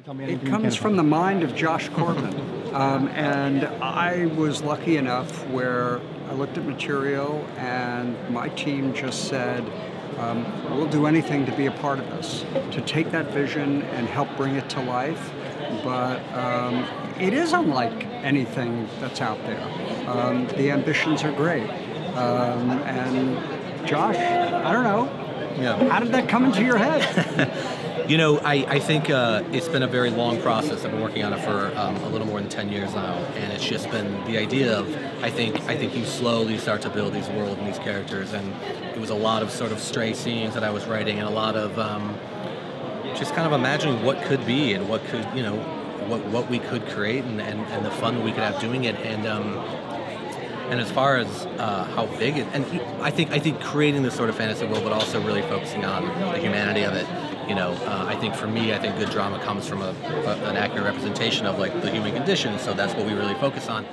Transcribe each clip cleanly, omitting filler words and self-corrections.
It comes from the mind of Josh Corbin. And I was lucky enough where I looked at material and my team just said, we'll do anything to be a part of this, to take that vision and help bring it to life. But it is unlike anything that's out there. The ambitions are great. And Josh, I don't know, how did that come into your head? You know, I think it's been a very long process. I've been working on it for a little more than 10 years now, and it's just been the idea of, I think you slowly start to build these worlds and these characters, and it was a lot of sort of stray scenes that I was writing, and a lot of just kind of imagining what could be and what could, you know, what we could create and the fun we could have doing it, and as far as how big it, and I think creating this sort of fantasy world, but also really focusing on the humanity of it. You know, I think for me, I think good drama comes from an accurate representation of like the human condition. So that's what we really focus on.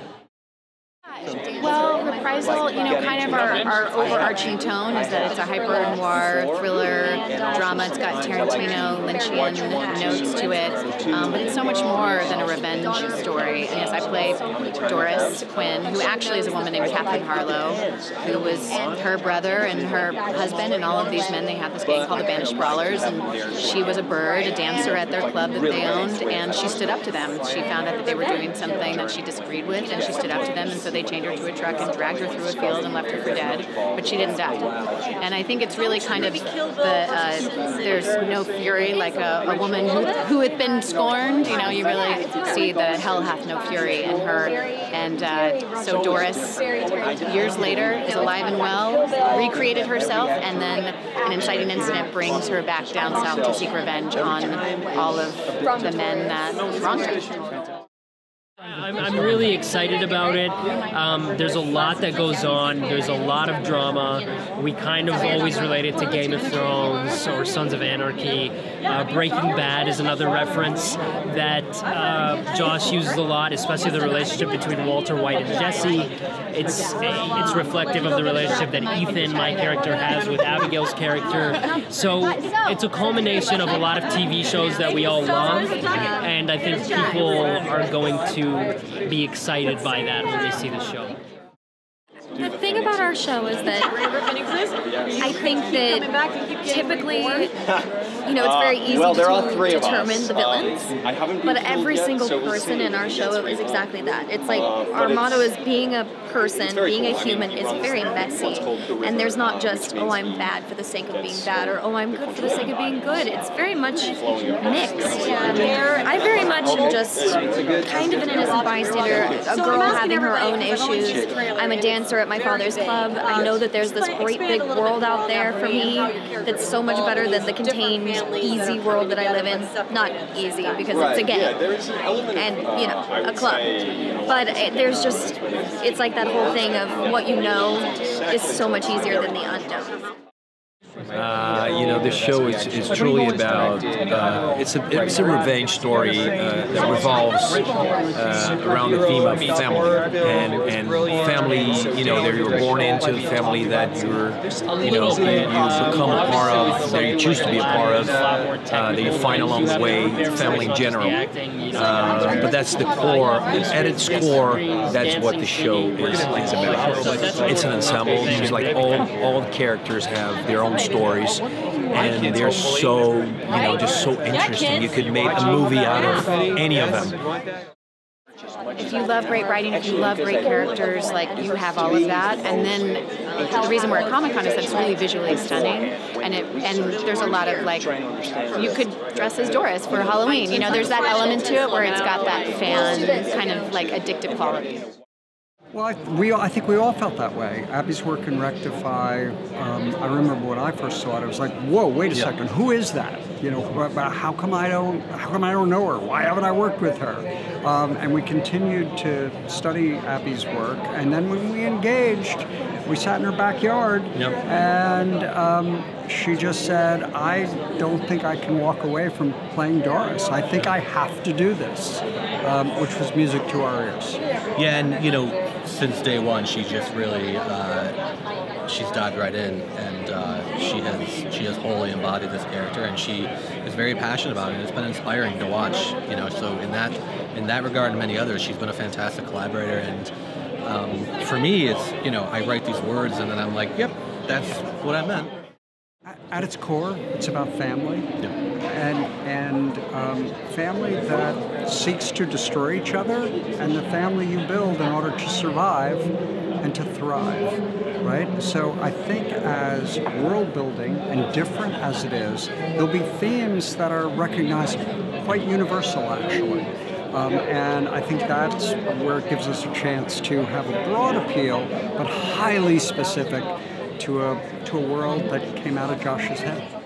Well, Reprisal, you know, kind of our overarching tone is that it's a hyper-noir thriller drama. It's got Tarantino, Lynchian notes to it, but it's so much more than a revenge story. And yes, I play Doris Quinn, who actually is a woman named Catherine Harlow, who was her brother and her husband and all of these men. They had this gang called the Banished Brawlers, and she was a bird, a dancer at their club that they owned, and she stood up to them. She found out that they were doing something that she disagreed with, and she stood up to them, and so they chained her to a truck and dragged her through a field and left her for dead, but she didn't die. And I think it's really kind of there's no fury like a woman who had been scorned. You know, you really see the hell hath no fury in her. And so Doris, years later, is alive and well, recreated herself, and then an inciting incident brings her back down south to seek revenge on all of the men that wronged her. I'm really excited about it. There's a lot that goes on. There's a lot of drama. We kind of always relate it to Game of Thrones or Sons of Anarchy. Breaking Bad is another reference that Josh uses a lot, especially the relationship between Walter White and Jesse. It's reflective of the relationship that Ethan, my character, has with Abigail's character. So it's a culmination of a lot of TV shows that we all love, and I think people are going to be excited by that when they see the show. The thing about our show is that I think that typically, you know, it's very easy to determine the villains, but every single person in our show is exactly that. It's like our motto is being a person, being a human is very messy, and there's not just, oh, I'm bad for the sake of being bad, or oh, I'm good for the sake of being good. It's very much mixed. I very much am just kind of an innocent bystander, a girl having her own issues. I'm a dancer at my father's club. I know that there's this great big world out there for me that's so much better than the contained, easy world that I live in. Not easy, because it's a game and, you know, a club. But there's just, it's like that whole thing of what you know is so much easier than the unknown. You know, this show is truly about, it's a revenge story that revolves around the theme of family. And family, you know, that you're born into, family that you become a part of, that you choose to be a part of, that you find along the way, family in general. But that's the core, at its core, that's what the show is about. It's an ensemble, because like all the characters have their own stories, and they're so, you know, just so interesting. You could make a movie out of any of them. If you love great writing, if you love great characters, like, you have all of that. And then the reason we're at Comic-Con is that it's really visually stunning, and there's a lot of, like, you could dress as Doris for Halloween. You know, there's that element to it where it's got that fan kind of like addictive quality. Well, I think we all felt that way. Abby's work in Rectify, I remember when I first saw it, I was like, whoa, wait a second, who is that? You know, how come I don't know her? Why haven't I worked with her? And we continued to study Abby's work, and then when we engaged, we sat in her backyard, and she just said, I don't think I can walk away from playing Doris. I think I have to do this, which was music to our ears. Yeah, and, you know, since day one, she just really, she's dived right in, and she has wholly embodied this character, and she is very passionate about it, and it's been inspiring to watch. So in that regard and many others, she's been a fantastic collaborator. And for me, it's I write these words, and then I'm like, yep, that's what I meant. At its core, it's about family, Yeah. and family that seeks to destroy each other, and the family you build in order to survive and to thrive, right? So I think as world building, and different as it is, there'll be themes that are recognizable, quite universal actually. And I think that's where it gives us a chance to have a broad appeal, but highly specific to a world that came out of Josh's head.